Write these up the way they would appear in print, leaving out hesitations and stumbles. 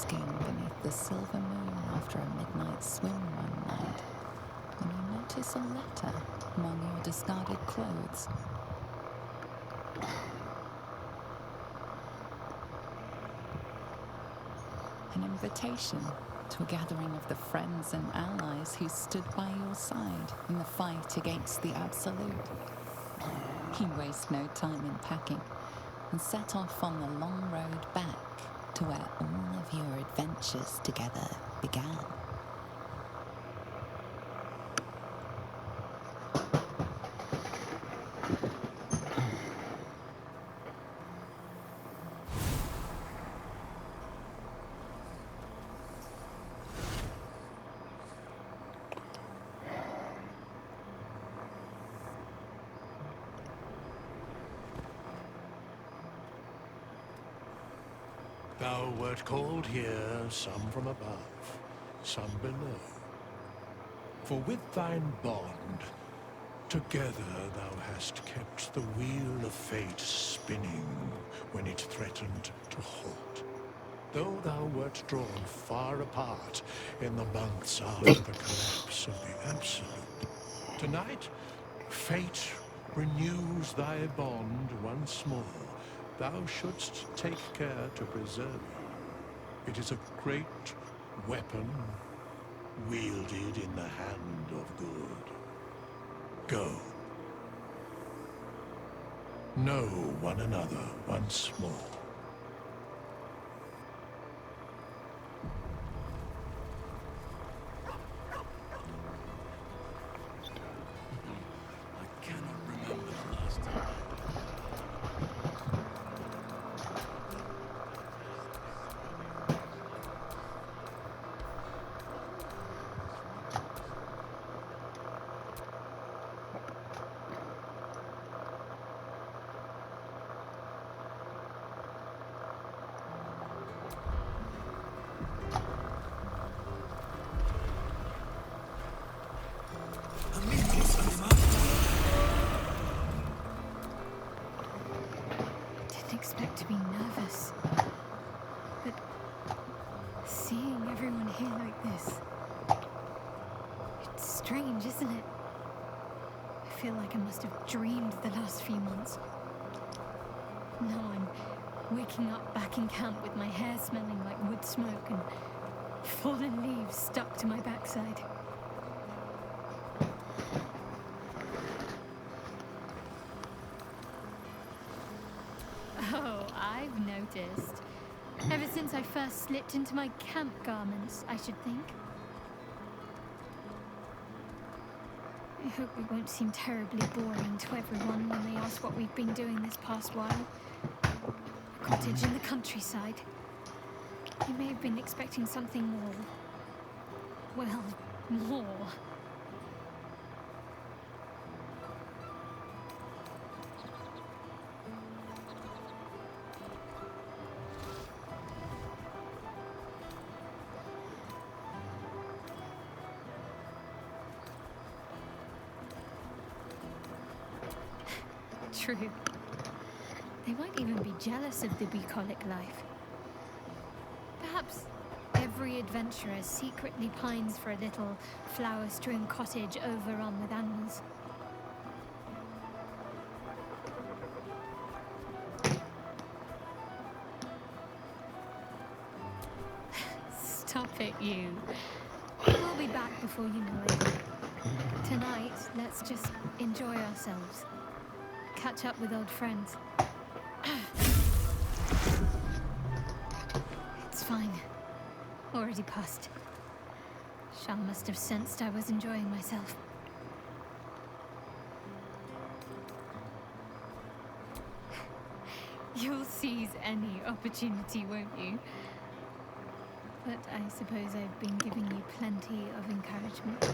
basking beneath the silver moon after a midnight swim one night, when you notice a letter among your discarded clothes. An invitation to a gathering of the friends and allies who stood by your side in the fight against the Absolute. You waste no time in packing and set off on the long road back to where all of your adventures together began. Thou wert called here, some from above, some below. For with thine bond, together thou hast kept the wheel of fate spinning when it threatened to halt. Though thou wert drawn far apart in the months after the collapse of the Absolute, tonight, fate renews thy bond once more. Thou shouldst take care to preserve it. It is a great weapon wielded in the hand of good. Go. Know one another once more. I cannot remember the last time. Didn't expect to be nervous, but seeing everyone here like this, it's strange, isn't it? I feel like I must have dreamed the last few months. Now I'm waking up back in camp with my hair smelling like wood smoke and fallen leaves stuck to my backside. Oh, I've noticed. Ever since I first slipped into my camp garments, I should think. I hope it won't seem terribly boring to everyone when they ask what we've been doing this past while. A cottage in the countryside. You may have been expecting something more. Well, more. True. They might even be jealous of the bucolic life. Perhaps every adventurer secretly pines for a little flower-strewn cottage overrun with animals. Stop it, you. We'll be back before you know it. Tonight, let's just enjoy ourselves. Catch up with old friends. It's fine. Already passed. Shah must have sensed I was enjoying myself. You'll seize any opportunity, won't you? But I suppose I've been giving you plenty of encouragement.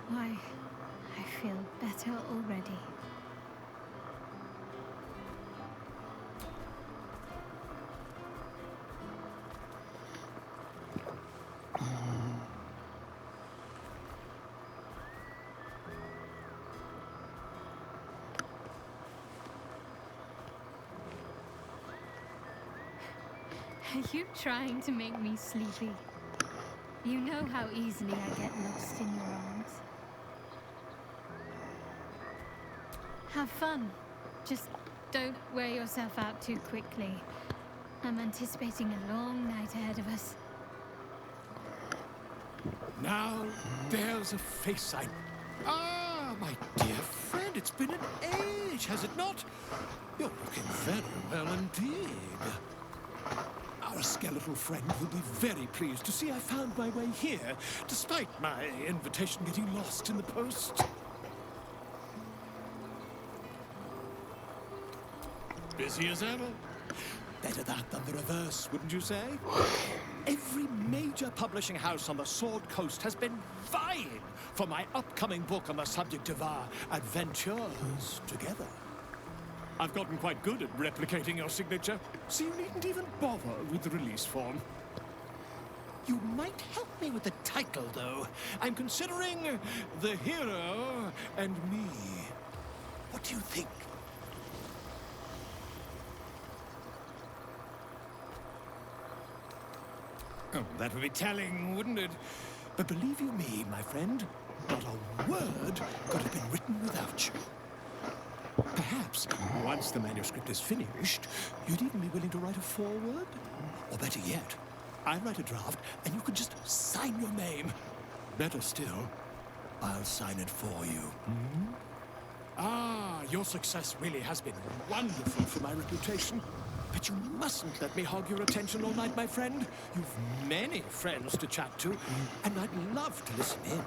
Why, I feel better already. Are you trying to make me sleepy? You know how easily I get lost in your arms. Have fun. Just don't wear yourself out too quickly. I'm anticipating a long night ahead of us. Now, there's a face I... Ah, my dear friend, it's been an age, has it not? You're looking very well indeed. Our skeletal friend will be very pleased to see I found my way here, despite my invitation getting lost in the post. Busy as ever. Better that than the reverse, wouldn't you say? Every major publishing house on the Sword Coast has been vying for my upcoming book on the subject of our adventures together. I've gotten quite good at replicating your signature, so you needn't even bother with the release form. You might help me with the title, though. I'm considering The Hero and Me. What do you think? Oh, that would be telling, wouldn't it? But believe you me, my friend, not a word could have been written without you. Perhaps, once the manuscript is finished, you'd even be willing to write a foreword? Or better yet, I'll write a draft and you could just sign your name. Better still, I'll sign it for you. Hmm? Ah, your success really has been wonderful for my reputation. But you mustn't let me hog your attention all night, my friend. You've many friends to chat to, and I'd love to listen in.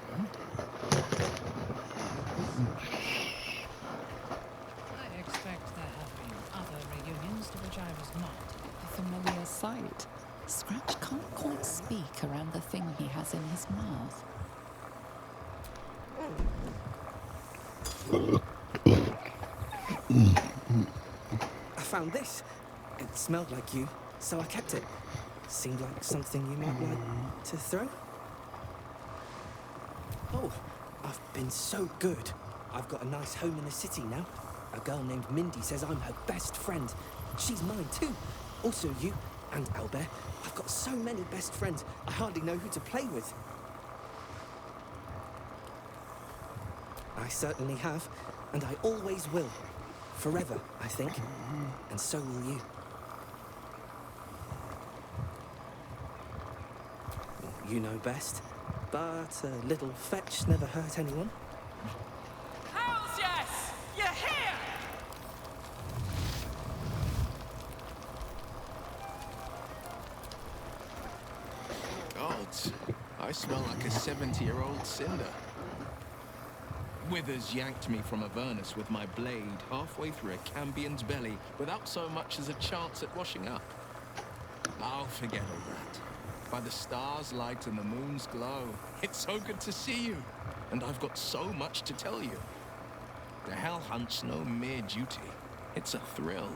I expect there have been other reunions to which I was not. A familiar sight. Scratch can't quite speak around the thing he has in his mouth. I found this. It smelled like you, so I kept it. Seemed like something you might like to throw. Oh, I've been so good. I've got a nice home in the city now. A girl named Mindy says I'm her best friend. She's mine too. Also you and Albert. I've got so many best friends, I hardly know who to play with. I certainly have, and I always will. Forever, I think. And so will you. You know best, but a little fetch never hurt anyone. Hells yes! You're here! Gods, I smell like a 70-year-old cinder. Withers yanked me from Avernus with my blade halfway through a Cambion's belly without so much as a chance at washing up. I'll forget all that. By the stars' light and the moon's glow, it's so good to see you, and I've got so much to tell you. The Hell Hunt's no mere duty. It's a thrill.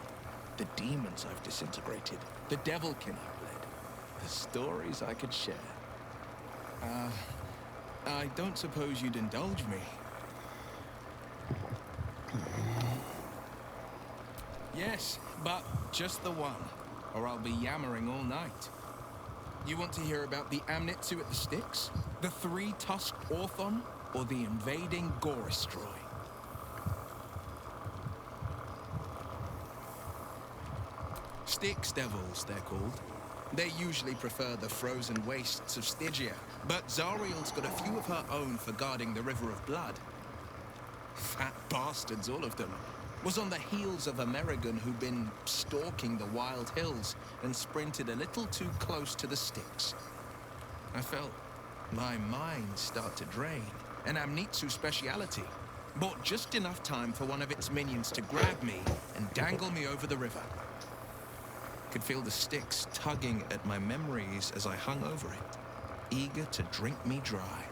The demons I've disintegrated, the devilkin I've led, the stories I could share. I don't suppose you'd indulge me. Yes, but just the one, or I'll be yammering all night. You want to hear about the Amnitsu at the Styx? The three-tusked Orthon? Or the invading Goristroy? Styx devils, they're called. They usually prefer the frozen wastes of Stygia, but Zariel's got a few of her own for guarding the River of Blood. Fat bastards, all of them. Was on the heels of Amerigan who'd been stalking the wild hills and sprinted a little too close to the Styx. I felt my mind start to drain, an Amnitsu speciality. Bought just enough time for one of its minions to grab me and dangle me over the river. Could feel the Styx tugging at my memories as I hung over it, eager to drink me dry.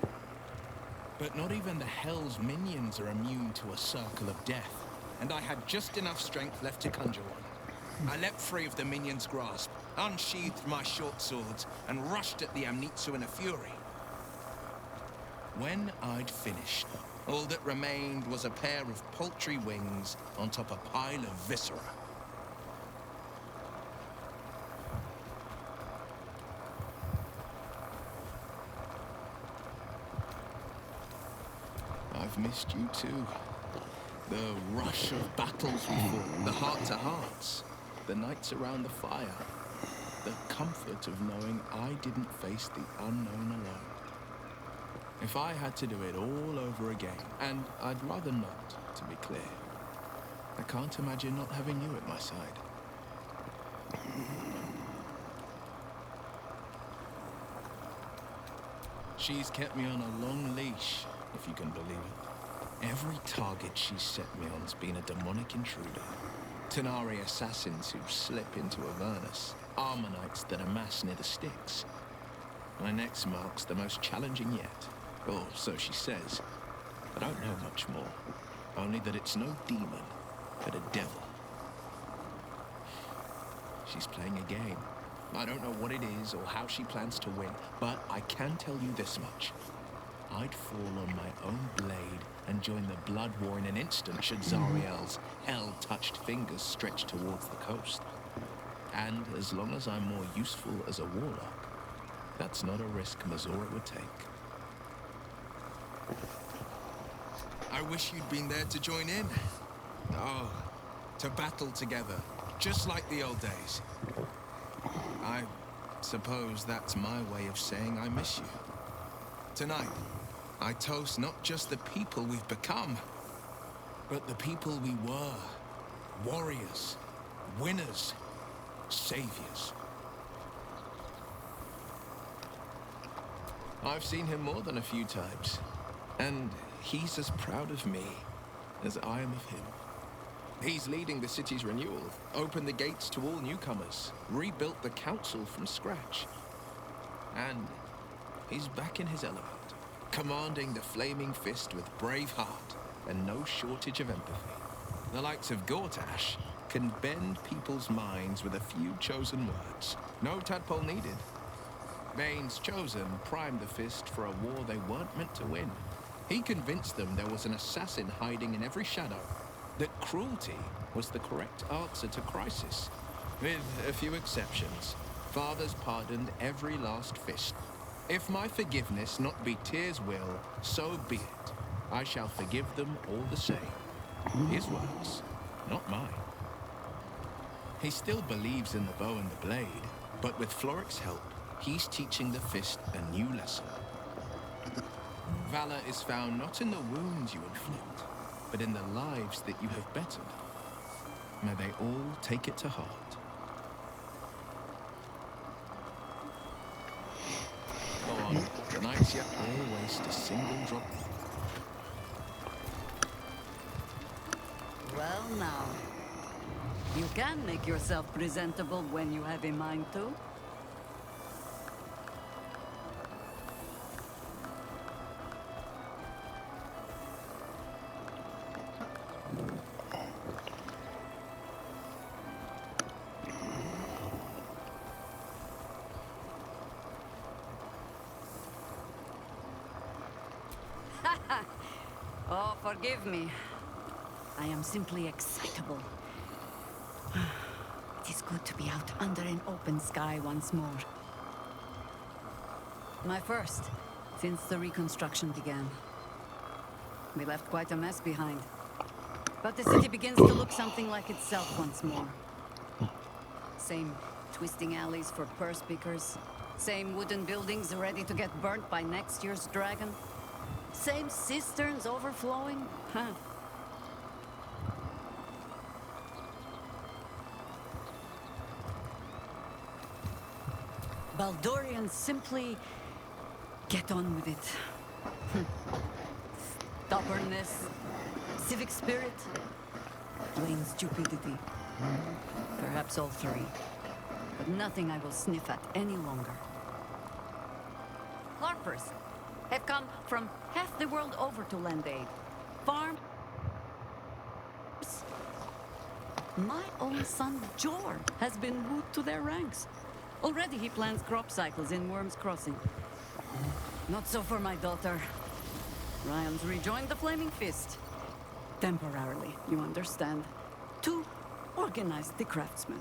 But not even the Hell's minions are immune to a circle of death. And I had just enough strength left to conjure one. I leapt free of the minion's grasp, unsheathed my short swords, and rushed at the Amnitsu in a fury. When I'd finished, all that remained was a pair of paltry wings on top a pile of viscera. missed you too. The rush of battles we fought, the heart-to-hearts, the nights around the fire, the comfort of knowing I didn't face the unknown alone. If I had to do it all over again, and I'd rather not, to be clear, I can't imagine not having you at my side. She's kept me on a long leash, if you can believe it. Every target she's set me on's been a demonic intruder. Tenari assassins who slip into Avernus. Armonites that amass near the Styx. My next mark's the most challenging yet. Or so she says. I don't know much more. Only that it's no demon, but a devil. She's playing a game. I don't know what it is or how she plans to win, but I can tell you this much. I'd fall on my own blade and join the blood war in an instant should Zariel's hell-touched fingers stretch towards the coast. And as long as I'm more useful as a warlock, that's not a risk Mazora would take. I wish you'd been there to join in. Oh, to battle together, just like the old days. I suppose that's my way of saying I miss you. Tonight, I toast not just the people we've become, but the people we were. Warriors, winners, saviors. I've seen him more than a few times, and he's as proud of me as I am of him. He's leading the city's renewal, opened the gates to all newcomers, rebuilt the council from scratch. And he's back in his element, commanding the Flaming Fist with brave heart and no shortage of empathy. The likes of Gortash can bend people's minds with a few chosen words. No tadpole needed. Bane's Chosen primed the Fist for a war they weren't meant to win. He convinced them there was an assassin hiding in every shadow, that cruelty was the correct answer to crisis. With a few exceptions, fathers pardoned every last fist. If my forgiveness not be Tyr's will, so be it. I shall forgive them all the same. His words, not mine. He still believes in the bow and the blade, but with Floric's help, he's teaching the Fist a new lesson. Valor is found not in the wounds you inflict, but in the lives that you have bettered. May they all take it to heart. Go on, the night's yet all waste a single drop. Well now, you can make yourself presentable when you have a mind to. Oh, forgive me. I am simply excitable. It is good to be out under an open sky once more. My first, since the reconstruction began. We left quite a mess behind. But the city begins to look something like itself once more. Same twisting alleys for purse pickers. Same wooden buildings ready to get burnt by next year's dragon. Same cisterns overflowing. Huh. Baldurians simply get on with it. Stubbornness, civic spirit, plain stupidity. Perhaps all three. But nothing I will sniff at any longer. Harpers have come from half the world over to lend aid. Farms. My own son, Jor, has been wooed to their ranks. Already he plans crop cycles in Worm's Crossing. Not so for my daughter. Ryan's rejoined the Flaming Fist. Temporarily, you understand. To organize the craftsmen.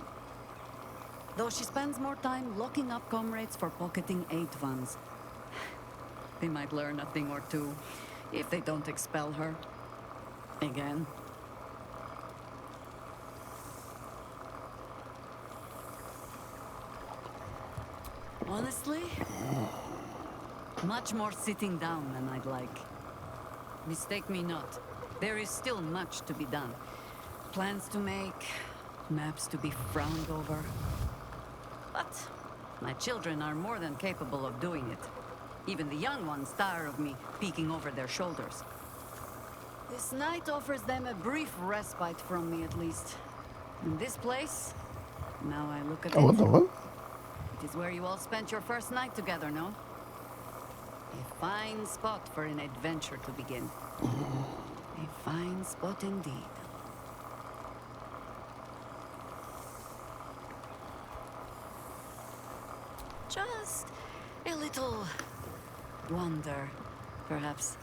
Though she spends more time locking up comrades for pocketing aid funds. They might learn a thing or two. If they don't expel her. Again. Honestly, much more sitting down than I'd like. Mistake me not. There is still much to be done. Plans to make, maps to be frowned over. But my children are more than capable of doing it. Even the young ones tire of me peeking over their shoulders. This night offers them a brief respite from me, at least. In this place, now I look at Jawohl, it, jawohl. it is where you all spent your first night together, no? A fine spot for an adventure to begin. A fine spot indeed. Just a little wander, perhaps,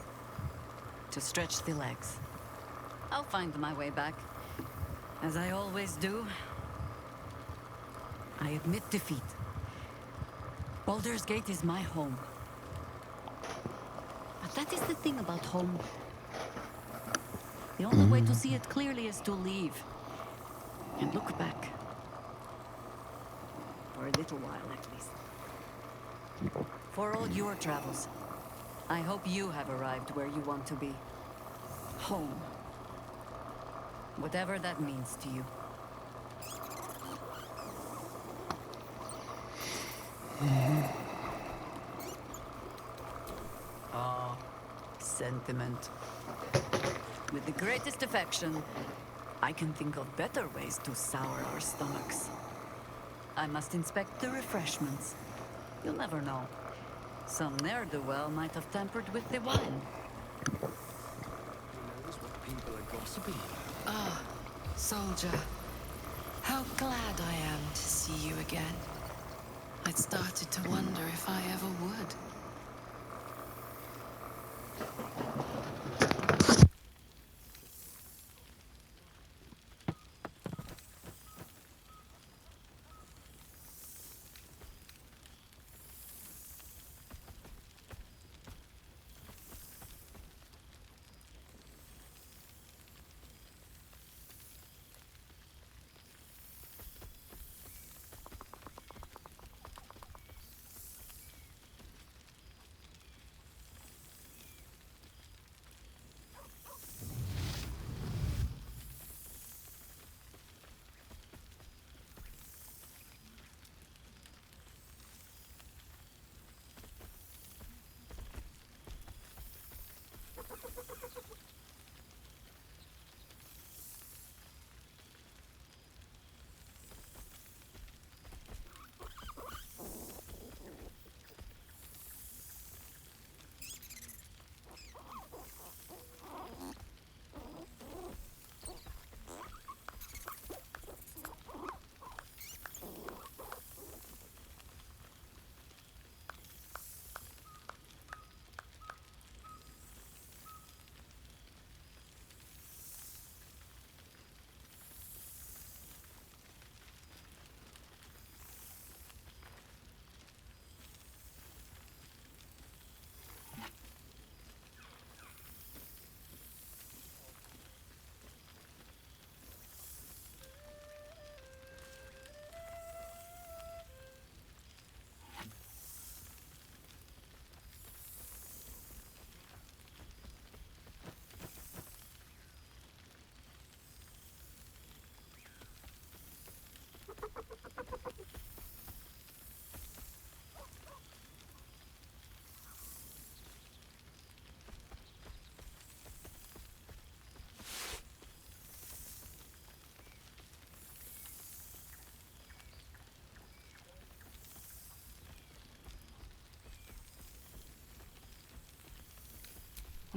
to stretch the legs. I'll find my way back, as I always do. I admit defeat. Baldur's Gate is my home. But that is the thing about home. The only way to see it clearly is to leave and look back. For a little while, at least. For all your travels, I hope you have arrived where you want to be. Home. Whatever that means to you. Ah, sentiment. With the greatest affection, I can think of better ways to sour our stomachs. I must inspect the refreshments. You'll never know. Some ne'er-do-well might have tampered with the wine. Who knows what people are gossiping about? Ah, soldier. How glad I am to see you again. I'd started to wonder if I ever would.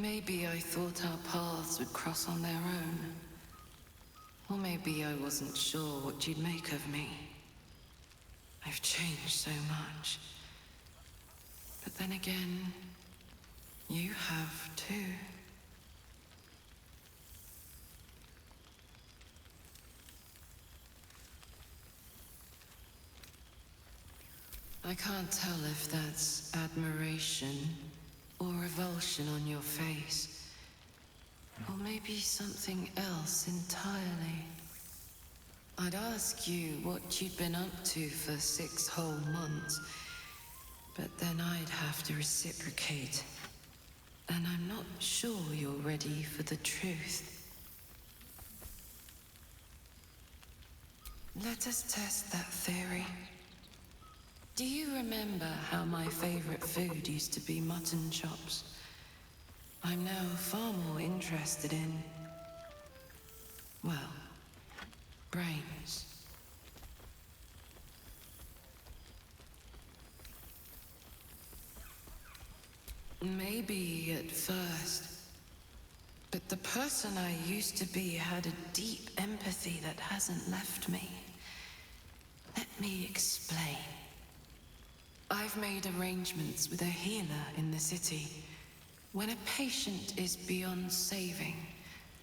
Maybe I thought our paths would cross on their own. Or maybe I wasn't sure what you'd make of me. I've changed so much. But then again, you have too. I can't tell if that's admiration or revulsion on your face. Or maybe something else entirely. I'd ask you what you'd been up to for 6 whole months, but then I'd have to reciprocate. And I'm not sure you're ready for the truth. Let us test that theory. Do you remember how my favorite food used to be mutton chops? I'm now far more interested in, well, brains. Maybe at first, but the person I used to be had a deep empathy that hasn't left me. Let me explain. I've made arrangements with a healer in the city. When a patient is beyond saving,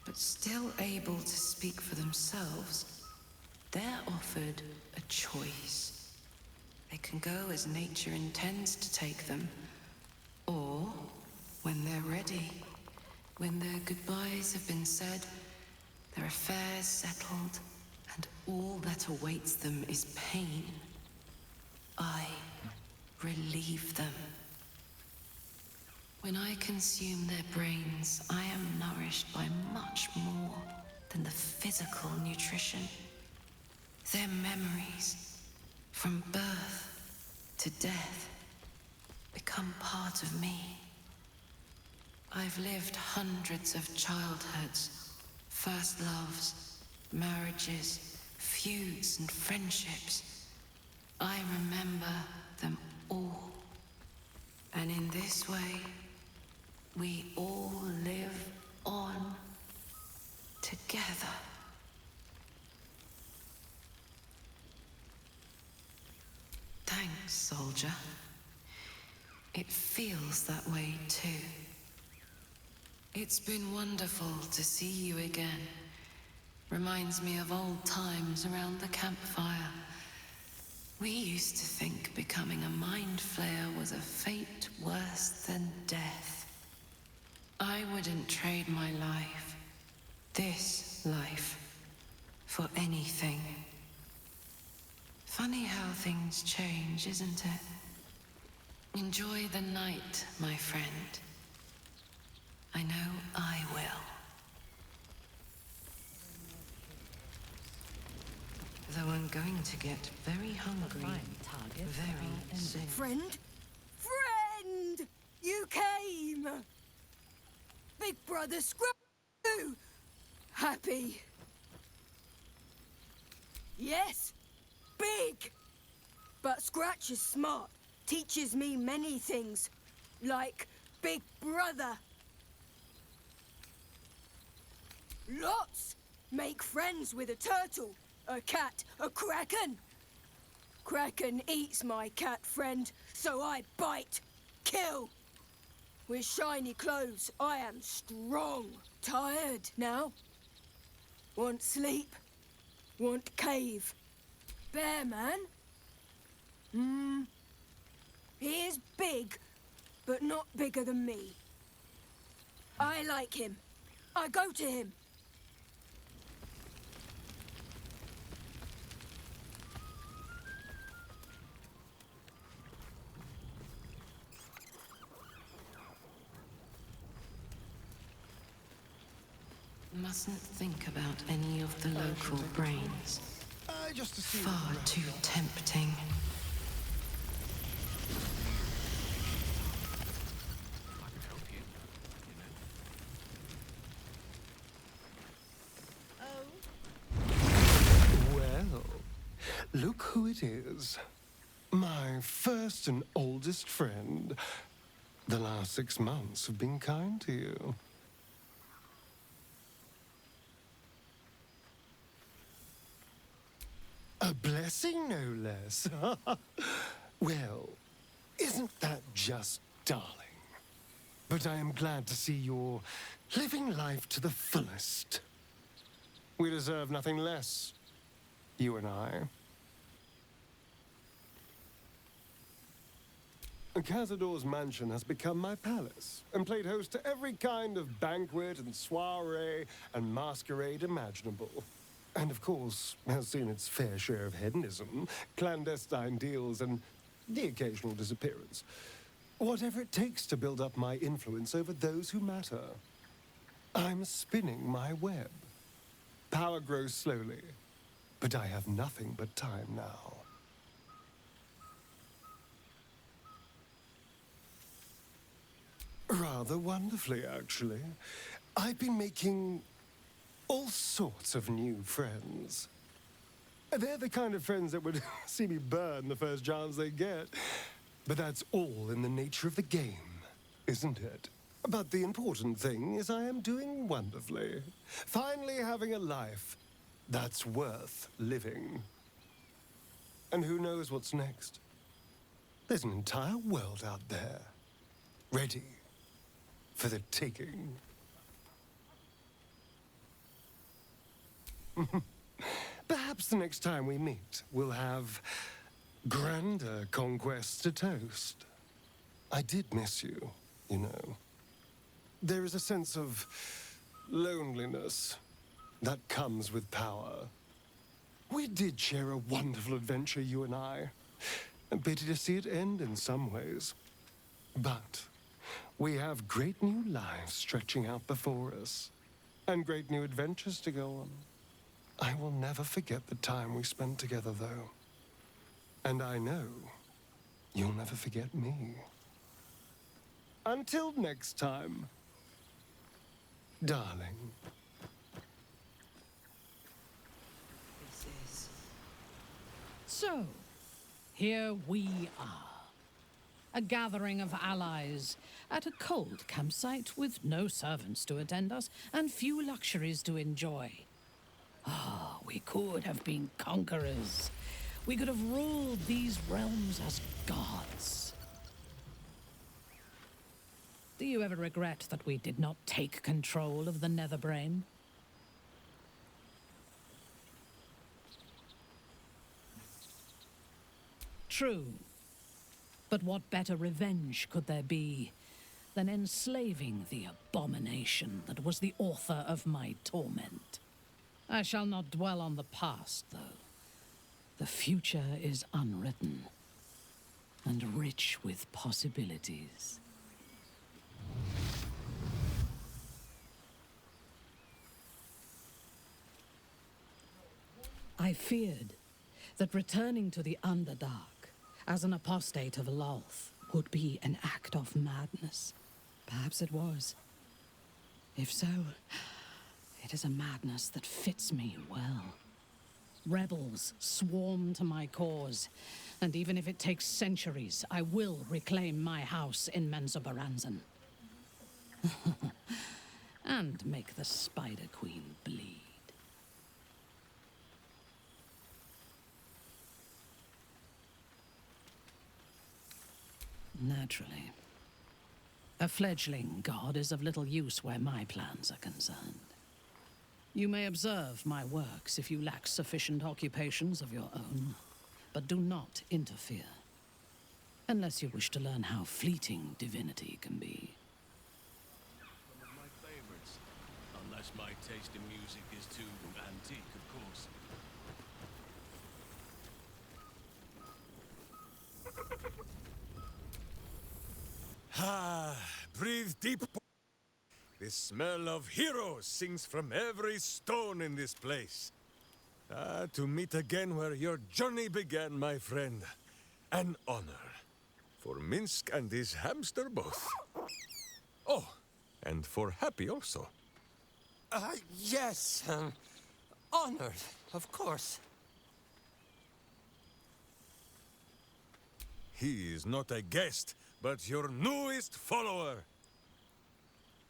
but still able to speak for themselves, they're offered a choice. They can go as nature intends to take them, or when they're ready, when their goodbyes have been said, their affairs settled, and all that awaits them is pain, I relieve them. When I consume their brains, I am nourished by much more than the physical nutrition. Their memories, from birth to death, become part of me. I've lived hundreds of childhoods, first loves, marriages, feuds, and friendships. I remember them all. And in this way, we all live on together. Thanks, soldier. It feels that way too. It's been wonderful to see you again. Reminds me of old times around the campfire. We used to think becoming a mind flayer was a fate worse than death. I wouldn't trade my life, this life, for anything. Funny how things change, isn't it? Enjoy the night, my friend. I know I will. Though I'm going to get very hungry very soon. Friend? Friend! You came! Big brother Screw! Happy? Yes, big! But Scratch is smart. Teaches me many things. Like Big Brother. Lots! Make friends with a turtle, a cat, a kraken. Kraken eats my cat friend, so I bite, kill. With shiny clothes, I am strong. Tired now. Want sleep. Want cave. Bear man? He is big, but not bigger than me. I like him. I go to him. Mustn't think about any of the local brains. Just to see Far too tempting. I could help you, Well, look who it is. My first and oldest friend. The last 6 months have been kind to you. A blessing, no less. Well, isn't that just darling? But I am glad to see you're living life to the fullest. We deserve nothing less, you and I. Cazador's mansion has become my palace, and played host to every kind of banquet and soiree and masquerade imaginable. And of course, has seen its fair share of hedonism, clandestine deals, and the occasional disappearance. Whatever it takes to build up my influence over those who matter. I'm spinning my web. Power grows slowly, but I have nothing but time now. Rather wonderfully, actually. I've been making all sorts of new friends. They're the kind of friends that would see me burn the first chance they get. But that's all in the nature of the game, isn't it? But the important thing is I am doing wonderfully. Finally having a life that's worth living. And who knows what's next? There's an entire world out there, ready for the taking. Perhaps the next time we meet, we'll have grander conquests to toast. I did miss you, you know. There is a sense of loneliness that comes with power. We did share a wonderful adventure, you and I. A pity to see it end in some ways. But we have great new lives stretching out before us, and great new adventures to go on. I will never forget the time we spent together, though. And I know you'll never forget me. Until next time, darling. So, here we are. A gathering of allies at a cold campsite with no servants to attend us and few luxuries to enjoy. Ah, we could have been conquerors. We could have ruled these realms as gods. Do you ever regret that we did not take control of the Netherbrain? True. But what better revenge could there be than enslaving the abomination that was the author of my torment? I shall not dwell on the past, though. The future is unwritten and rich with possibilities. I feared that returning to the Underdark as an apostate of Lolth would be an act of madness. Perhaps it was. If so, it is a madness that fits me well. Rebels swarm to my cause, and even if it takes centuries, I will reclaim my house in Menzoberranzan. And make the Spider Queen bleed. Naturally. A fledgling god is of little use where my plans are concerned. You may observe my works if you lack sufficient occupations of your own, but do not interfere. Unless you wish to learn how fleeting divinity can be. One of my favorites. Unless my taste in music is too antique, of course. Ah, breathe deep. The smell of heroes sings from every stone in this place. Ah, to meet again where your journey began, my friend. An honor. For Minsk and his hamster both. Oh, and for Happy also. Yes, honored, of course. He is not a guest, but your newest follower.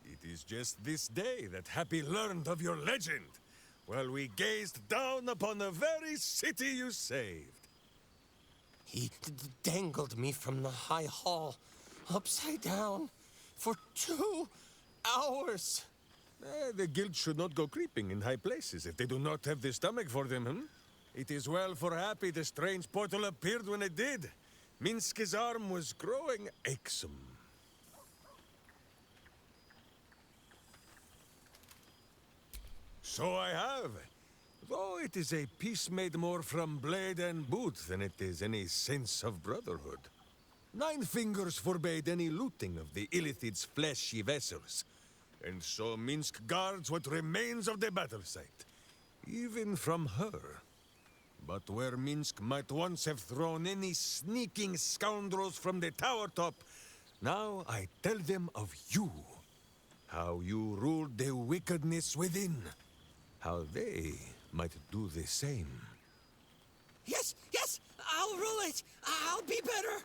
It is just this day that Happy learned of your legend, while we gazed down upon the very city you saved. He dangled me from the high hall, upside down, for 2 hours. The guild should not go creeping in high places if they do not have the stomach for them, It is well for Happy the strange portal appeared when it did. Minsk's arm was growing achesome. So I have. Though it is a peace made more from blade and boot than it is any sense of brotherhood. 9 fingers forbade any looting of the Illithid's fleshy vessels, and so Minsk guards what remains of the battle site, even from her. But where Minsk might once have thrown any sneaking scoundrels from the tower top, now I tell them of you. How you ruled the wickedness within. How they might do the same. Yes, yes, I'll rule it. I'll be better.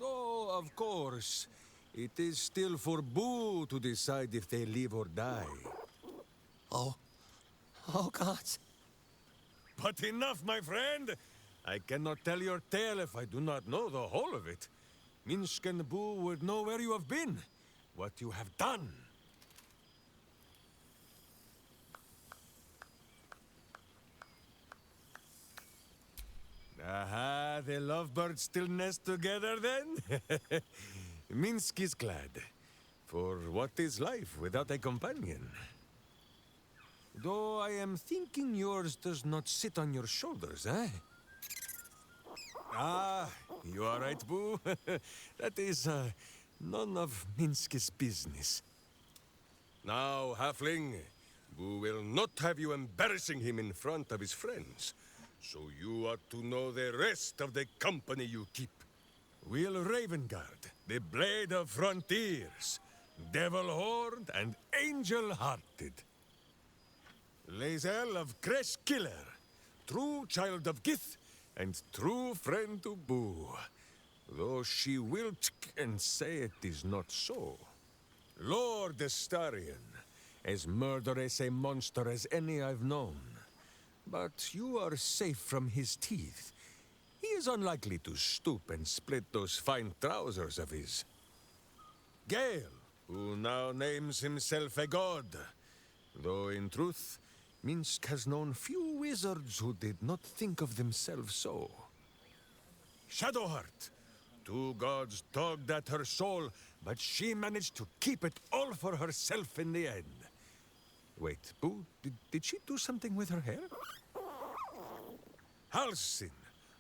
Oh, of course. It is still for Boo to decide if they live or die. Oh gods. But enough, my friend! I cannot tell your tale if I do not know the whole of it. Minsk and Boo would know where you have been, what you have done. Aha, the lovebirds still nest together then? Minsk is glad. For what is life without a companion? Though I am thinking yours does not sit on your shoulders, eh? Ah, you are right, Boo. That is, none of Minsk's business. Now, Halfling, Boo will not have you embarrassing him in front of his friends. So you ought to know the rest of the company you keep. Will Ravengard, the Blade of Frontiers, Devil-Horned and Angel-Hearted. Lae'zel of Creshkiller, true child of Gith and true friend to Boo, though she will and say it is not so. Lord Astarion, as murderous a monster as any I've known. But you are safe from his teeth. He is unlikely to stoop and split those fine trousers of his. Gale, who now names himself a god, though in truth, Minsk has known few wizards who did not think of themselves so. Shadowheart, 2 gods tugged at her soul, but she managed to keep it all for herself in the end. Wait, Boo, did she do something with her hair? Halsin,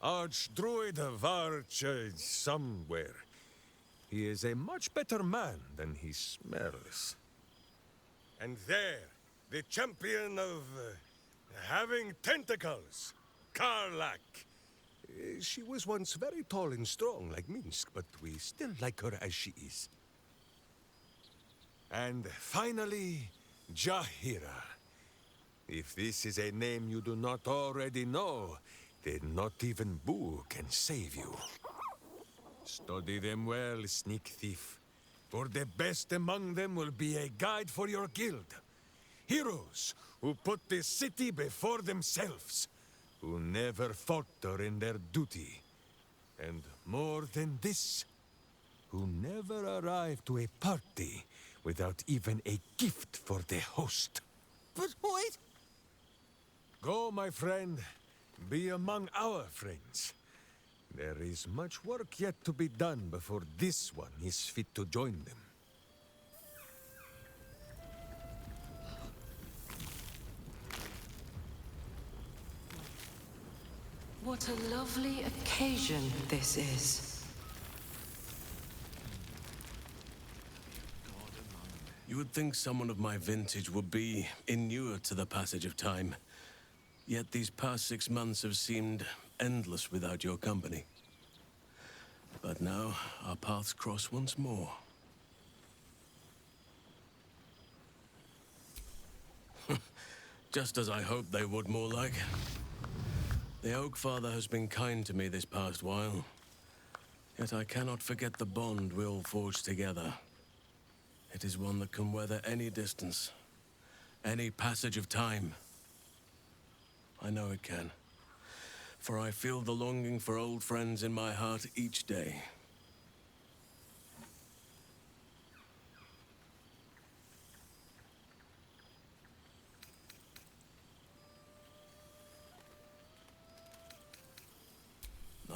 Archdruid of Arch... somewhere. He is a much better man than he smells. And there, the champion of... having tentacles, Karlak. She was once very tall and strong like Minsk, but we still like her as she is. And finally, Jahira. If this is a name you do not already know, then not even Boo can save you. Study them well, sneak thief, for the best among them will be a guide for your guild. Heroes who put the city before themselves, who never falter in their duty. And more than this, who never arrive to a party without even a gift for the host. But wait! Go, my friend. Be among our friends. There is much work yet to be done before this one is fit to join them. What a lovely occasion this is. You would think someone of my vintage would be inured to the passage of time. Yet these past 6 months have seemed endless without your company. But now, our paths cross once more. Just as I hoped they would, more like. The Oak Father has been kind to me this past while. Yet I cannot forget the bond we all forged together. It is one that can weather any distance, any passage of time. I know it can, for I feel the longing for old friends in my heart each day.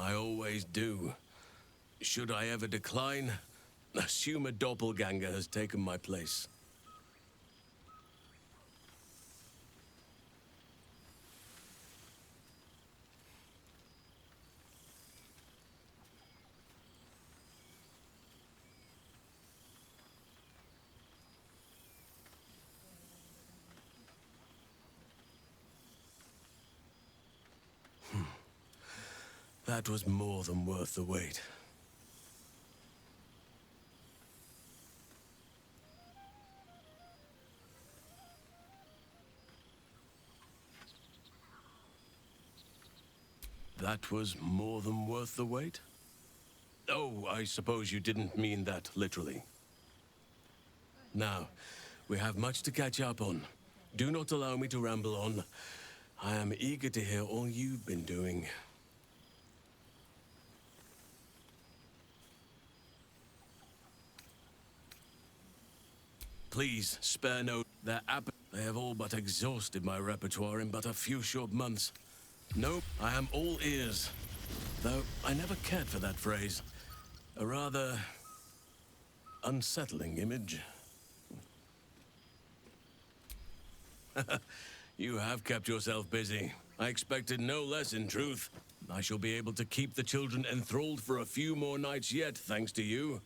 I always do. Should I ever decline, assume a doppelganger has taken my place. That was more than worth the wait. That was more than worth the wait? Oh, I suppose you didn't mean that literally. Now, we have much to catch up on. Do not allow me to ramble on. I am eager to hear all you've been doing. Please, spare no... They have all but exhausted my repertoire in but a few short months. Nope, I am all ears. Though I never cared for that phrase. A rather... unsettling image. You have kept yourself busy. I expected no less, in truth. I shall be able to keep the children enthralled for a few more nights yet, thanks to you.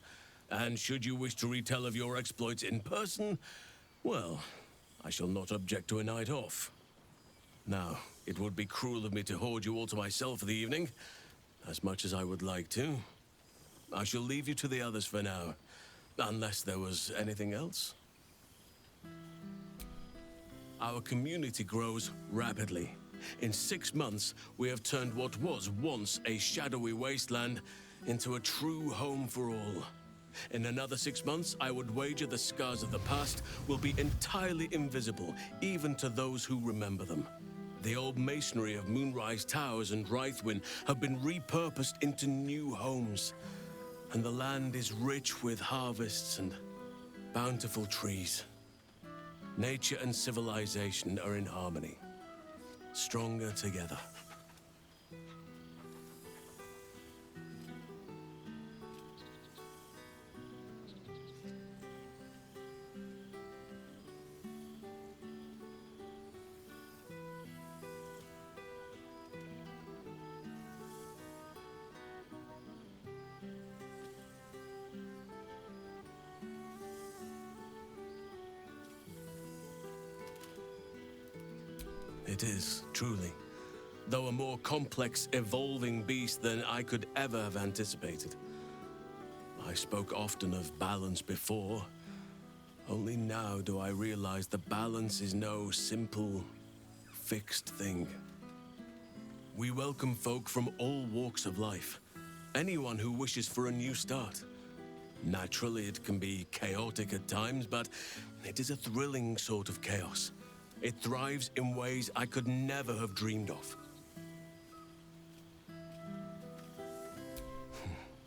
And should you wish to retell of your exploits in person, well, I shall not object to a night off. Now, it would be cruel of me to hoard you all to myself for the evening, as much as I would like to. I shall leave you to the others for now, unless there was anything else. Our community grows rapidly. In 6 months, we have turned what was once a shadowy wasteland into a true home for all. In another 6 months, I would wager the scars of the past will be entirely invisible, even to those who remember them. The old masonry of Moonrise Towers and Rythwin have been repurposed into new homes, and the land is rich with harvests and bountiful trees. Nature and civilization are in harmony, stronger together. It is, truly. Though a more complex, evolving beast than I could ever have anticipated. I spoke often of balance before. Only now do I realize the balance is no simple, fixed thing. We welcome folk from all walks of life. Anyone who wishes for a new start. Naturally, it can be chaotic at times, but it is a thrilling sort of chaos. It thrives in ways I could never have dreamed of.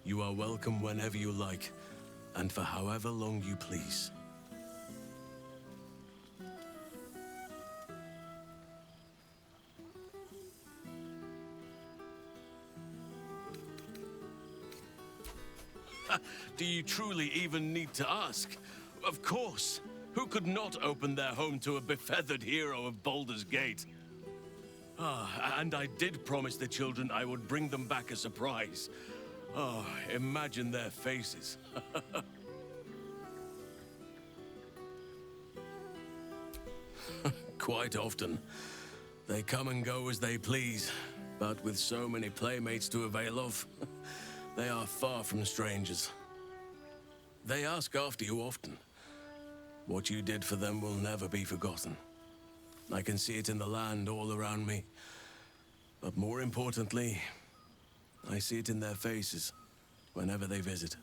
You are welcome whenever you like, and for however long you please. Do you truly even need to ask? Of course. Who could not open their home to a befeathered hero of Baldur's Gate? And I did promise the children I would bring them back a surprise. Oh, imagine their faces. Quite often. They come and go as they please, but with so many playmates to avail of, they are far from strangers. They ask after you often. What you did for them will never be forgotten. I can see it in the land all around me. But more importantly, I see it in their faces whenever they visit.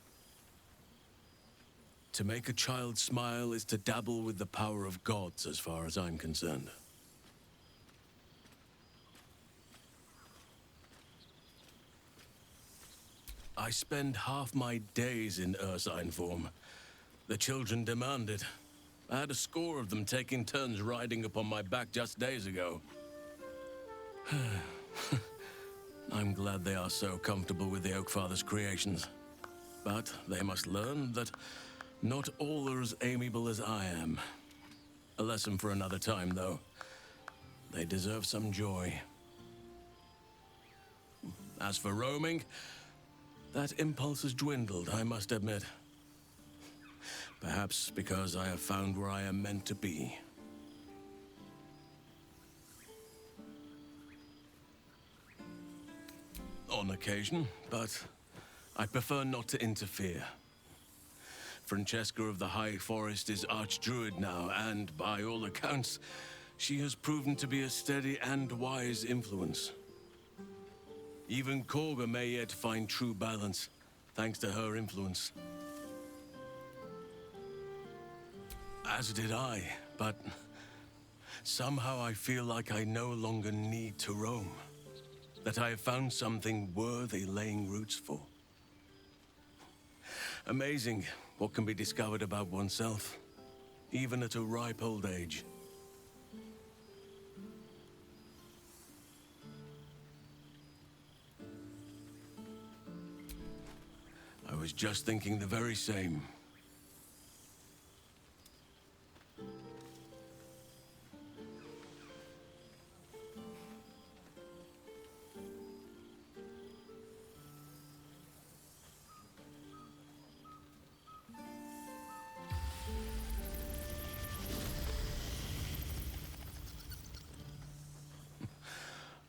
To make a child smile is to dabble with the power of gods, as far as I'm concerned. I spend half my days in ursine form. The children demand it. I had a score of them taking turns riding upon my back just days ago. I'm glad they are so comfortable with the Oakfather's creations. But they must learn that not all are as amiable as I am. A lesson for another time, though. They deserve some joy. As for roaming, that impulse has dwindled, I must admit. Perhaps because I have found where I am meant to be. On occasion, but I prefer not to interfere. Francesca of the High Forest is Archdruid now, and by all accounts, she has proven to be a steady and wise influence. Even Korga may yet find true balance, thanks to her influence. As did I, but somehow I feel like I no longer need to roam. That I have found something worthy laying roots for. Amazing what can be discovered about oneself, even at a ripe old age. I was just thinking the very same.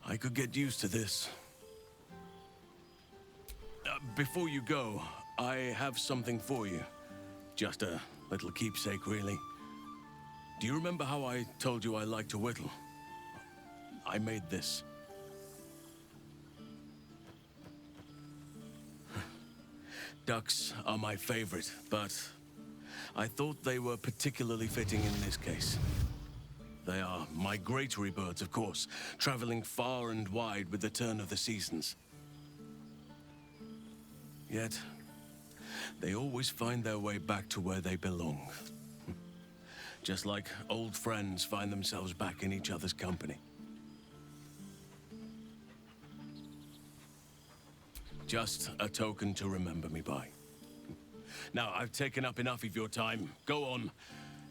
I could get used to this. Before you go, I have something for you. Just a little keepsake, really. Do you remember how I told you I like to whittle? I made this. Ducks are my favorite, but I thought they were particularly fitting in this case. They are migratory birds, of course, traveling far and wide with the turn of the seasons. Yet, they always find their way back to where they belong. Just like old friends find themselves back in each other's company. Just a token to remember me by. Now, I've taken up enough of your time. Go on.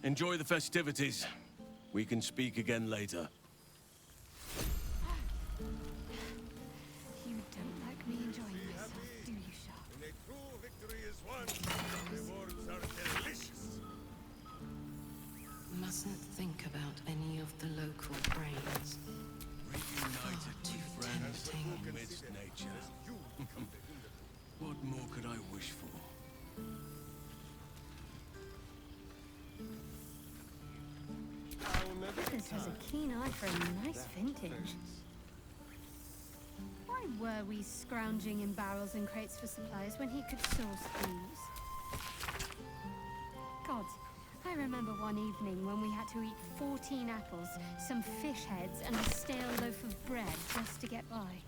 Enjoy the festivities. We can speak again later. You don't like me enjoying myself, do you, Sharp? When a true victory is won, the rewards are delicious. Mustn't think about any of the local brains. Reunited Too with friends tempting. amidst nature. What more could I wish for? This has a keen eye for a nice vintage. Why were we scrounging in barrels and crates for supplies when he could source booze? God, I remember one evening when we had to eat 14 apples, some fish heads, and a stale loaf of bread just to get by.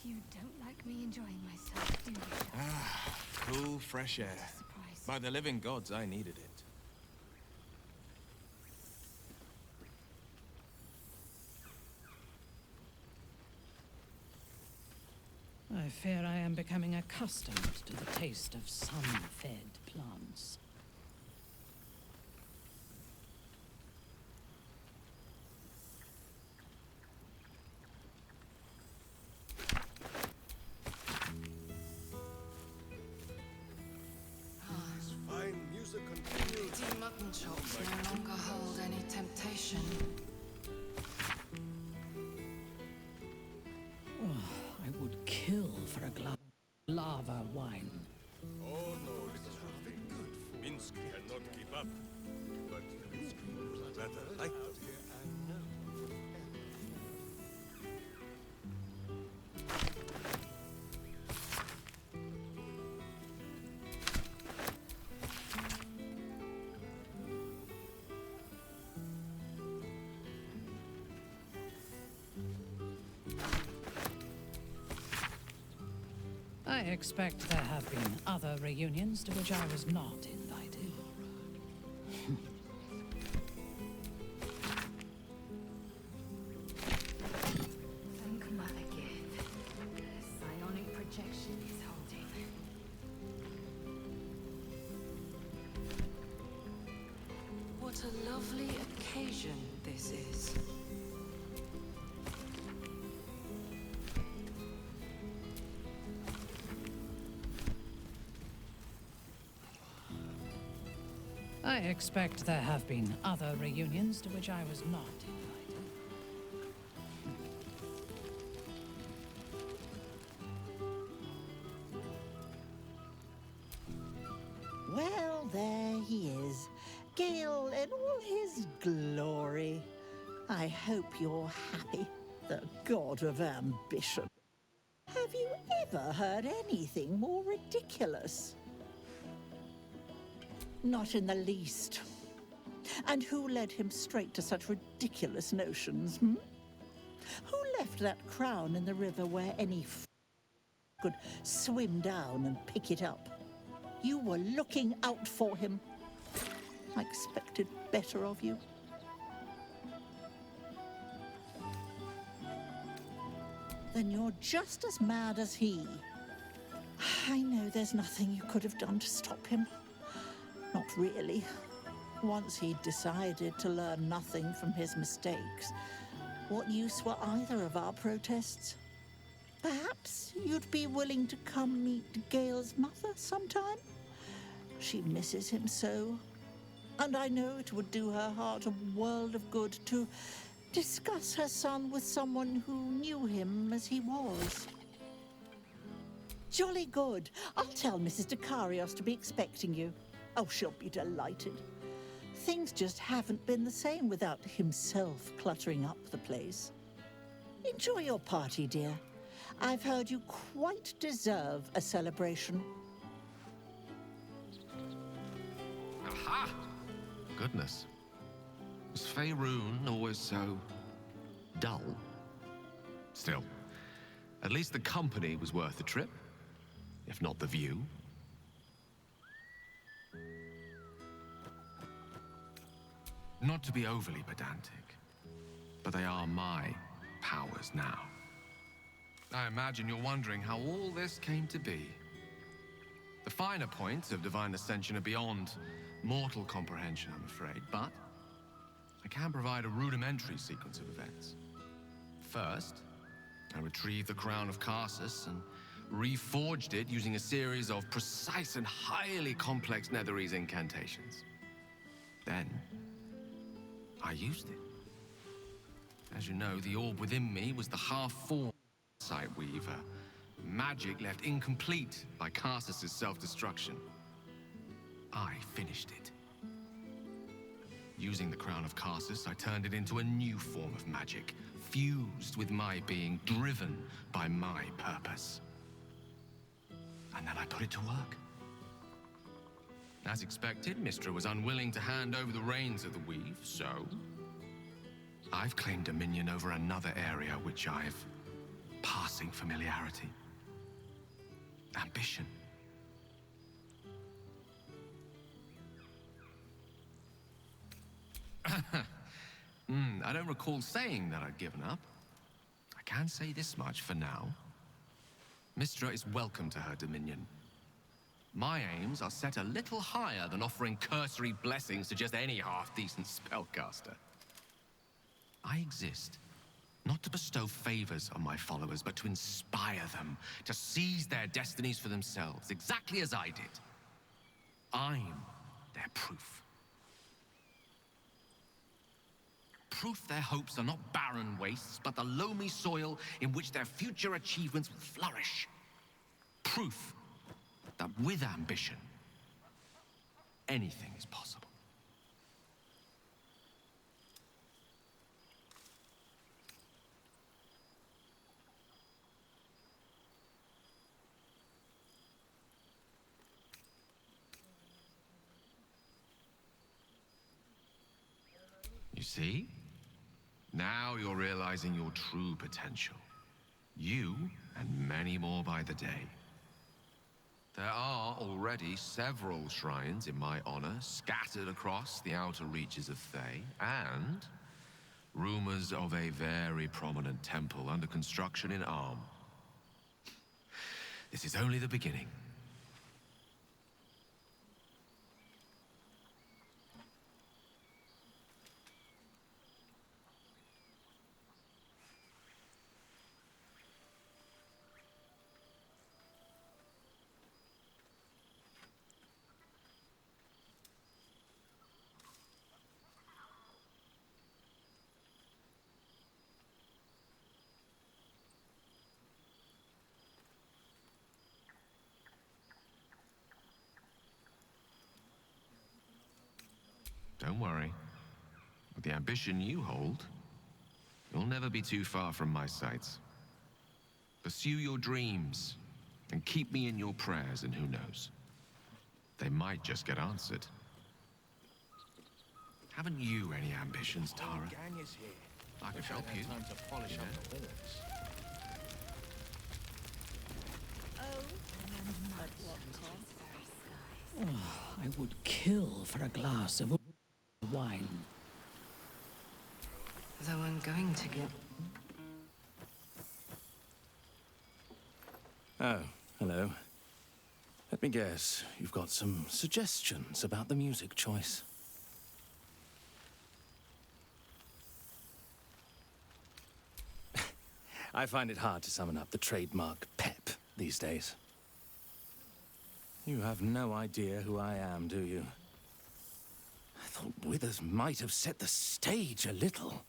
You don't like me enjoying myself, do you, Sharp? Cool, fresh air. Surprise. By the living gods, I needed it. I fear I am becoming accustomed to the taste of sun-fed plants. Fine music continues. Empty mutton chops no longer hold any temptation. I would kill for other wine. Oh no, little thing. Minsk cannot keep up. But you better like it. I expect there have been other reunions to which I was not invited. Think Mother Gift. Psionic projection is holding. What a lovely occasion this is. I expect there have been other reunions to which I was not invited. Well, there he is. Gale in all his glory. I hope you're happy, the god of ambition. Have you ever heard anything more ridiculous? Not in the least. And who led him straight to such ridiculous notions, hmm? Who left that crown in the river where any could swim down and pick it up? You were looking out for him. I expected better of you. Then you're just as mad as he. I know there's nothing you could have done to stop him. Not really. Once he'd decided to learn nothing from his mistakes, what use were either of our protests? Perhaps you'd be willing to come meet Gale's mother sometime? She misses him so. And I know it would do her heart a world of good to discuss her son with someone who knew him as he was. Jolly good. I'll tell Mrs. Dekarios to be expecting you. Oh, she'll be delighted. Things just haven't been the same without himself cluttering up the place. Enjoy your party, dear. I've heard you quite deserve a celebration. Aha! Goodness. Was Faerun always so dull? Still, at least the company was worth the trip, if not the view. Not to be overly pedantic, but they are my powers now. I imagine you're wondering how all this came to be. The finer points of divine ascension are beyond mortal comprehension, I'm afraid, but I can provide a rudimentary sequence of events. First, I retrieved the crown of Karsus and reforged it using a series of precise and highly complex Netherese incantations. Then, I used it. As you know, the orb within me was the half-formed sight weaver. Magic left incomplete by Karsus' self-destruction. I finished it. Using the crown of Karsus, I turned it into a new form of magic, fused with my being, driven by my purpose. And then I put it to work. As expected, Mystra was unwilling to hand over the reins of the weave, so I've claimed dominion over another area which I've passing familiarity. Ambition. I don't recall saying that I'd given up. I can say this much for now. Mystra is welcome to her dominion. My aims are set a little higher than offering cursory blessings to just any half-decent spellcaster. I exist not to bestow favors on my followers, but to inspire them to seize their destinies for themselves, exactly as I did. I'm their proof. Proof their hopes are not barren wastes, but the loamy soil in which their future achievements will flourish. Proof that with ambition, anything is possible. You see? Now you're realizing your true potential. You, and many more by the day. There are already several shrines in my honor scattered across the outer reaches of Thay, and rumors of a very prominent temple under construction in Arm. This is only the beginning. Don't worry. With the ambition you hold, you'll never be too far from my sights. Pursue your dreams, and keep me in your prayers, and who knows? They might just get answered. Haven't you any ambitions, Tara? I could help you. Time to polish up the bullets. I would kill for a glass of wine. Though I'm going to get... Oh, hello. Let me guess, you've got some suggestions about the music choice. I find it hard to summon up the trademark pep these days. You have no idea who I am, do you? I thought Withers might have set the stage a little.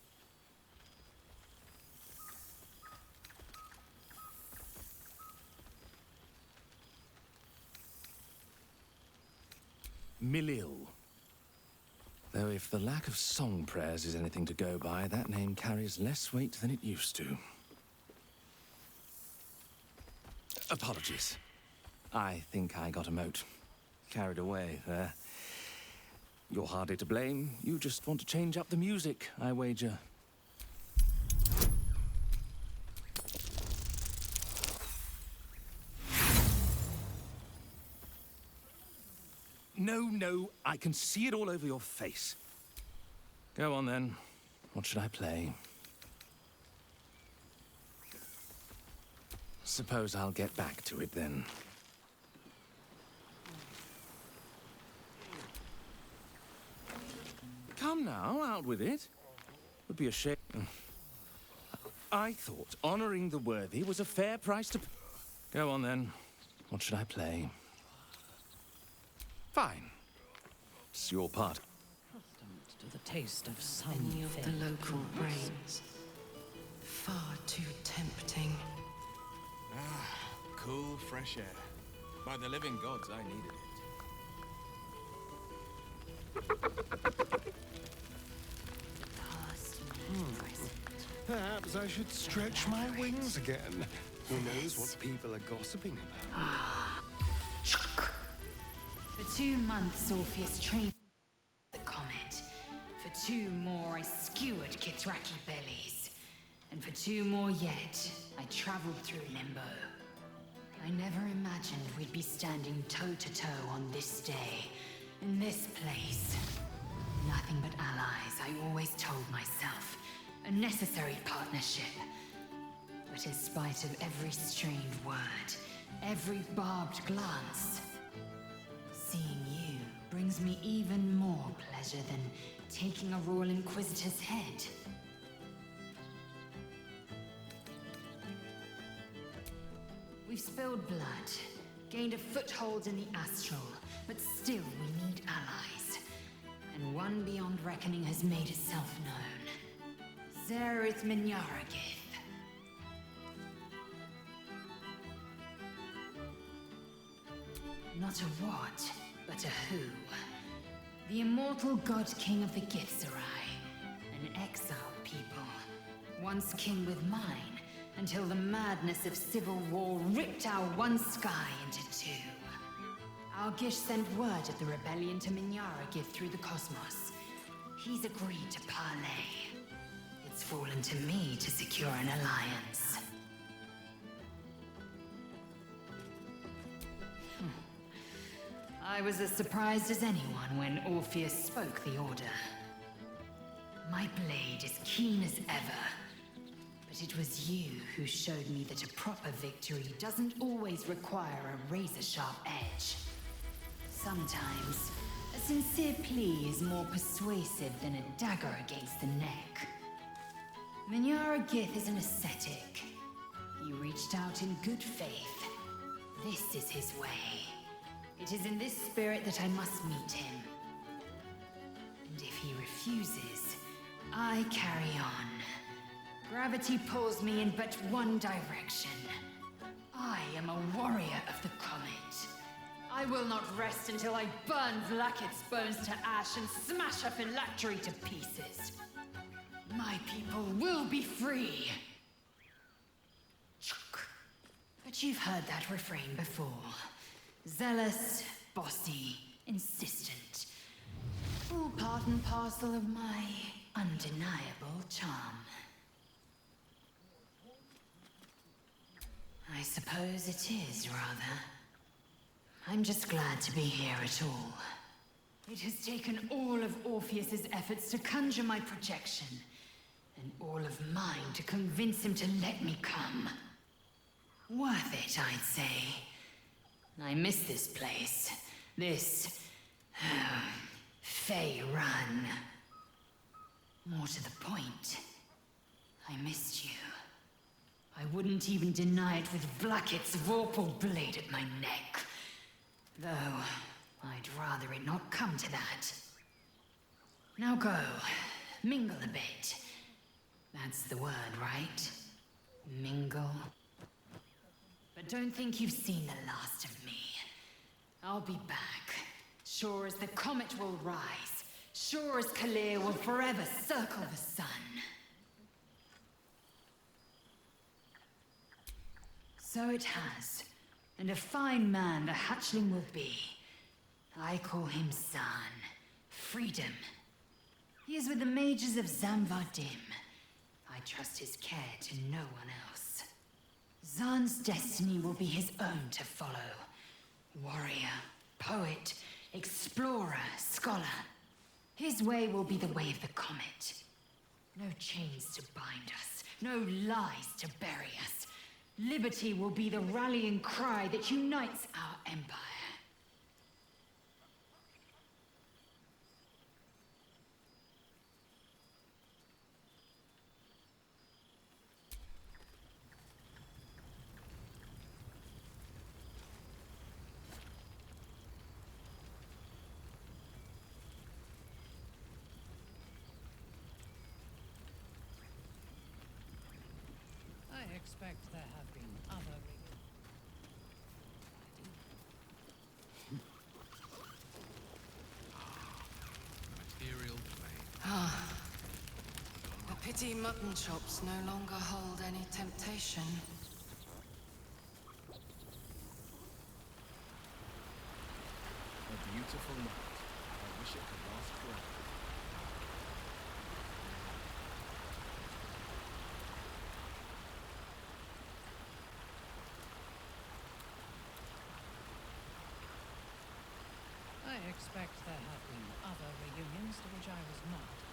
Milil. Though if the lack of song prayers is anything to go by, that name carries less weight than it used to. Apologies. I think I got a mote. Carried away there. You're hardly to blame. You just want to change up the music, I wager. No, I can see it all over your face. Go on then. What should I play? Suppose I'll get back to it then. Come now, out with it. Would be a shame. I thought honoring the worthy was a fair price to... Go on then. What should I play? Fine. It's your part. Accustomed to the taste of some Any of the local brains. Far too tempting. Ah, cool, fresh air. By the living gods, I needed it. Perhaps I should stretch my wings again. Who knows what people are gossiping about? For 2 months, Orpheus trained the comet. For 2 more, I skewered Kithraki bellies. And for 2 more yet, I traveled through Limbo. I never imagined we'd be standing toe-to-toe on this day, in this place. Nothing but allies, I always told myself. A necessary partnership. But in spite of every strained word, every barbed glance, seeing you brings me even more pleasure than taking a Royal Inquisitor's head. We've spilled blood, gained a foothold in the astral, but still we need allies. And one beyond reckoning has made itself known. Zerith Minyaragith. Not a what, but a who. The immortal god king of the Githzerai, an exiled people. Once kin with mine, until the madness of civil war ripped our one sky into two. Our Gish sent word of the rebellion to Minyara Gith through the cosmos. He's agreed to parley. It's fallen to me to secure an alliance. I was as surprised as anyone when Orpheus spoke the order. My blade is keen as ever, but it was you who showed me that a proper victory doesn't always require a razor-sharp edge. Sometimes, a sincere plea is more persuasive than a dagger against the neck. Minyara Gith is an ascetic. He reached out in good faith. This is his way. It is in this spirit that I must meet him. And if he refuses, I carry on. Gravity pulls me in but one direction. I am a warrior of the comet. I will not rest until I burn Vlaakith's bones to ash and smash her phylactery to pieces. My people will be free. But you've heard that refrain before. Zealous, bossy, insistent. All part and parcel of my undeniable charm. I suppose it is, rather. I'm just glad to be here at all. It has taken all of Orpheus's efforts to conjure my projection, and all of mine to convince him to let me come. Worth it, I'd say. I miss this place. This... Fey Run. More to the point, I missed you. I wouldn't even deny it with Vlaakith's vorpal blade at my neck. Though, I'd rather it not come to that. Now go. Mingle a bit. That's the word, right? Mingle. But don't think you've seen the last of me. I'll be back. Sure as the comet will rise. Sure as Kalir will forever circle the sun. So it has. And a fine man the hatchling will be. I call him Zahn. Freedom. He is with the mages of Zamvardim. I trust his care to no one else. Zahn's destiny will be his own to follow. Warrior, poet, explorer, scholar. His way will be the way of the comet. No chains to bind us, no lies to bury us. Liberty will be the rallying cry that unites our empire. I expect there have been other... Material plane. Ah. A pity mutton chops no longer hold any temptation. A beautiful night. I wish it could last forever. I expect there have been other reunions to which I was not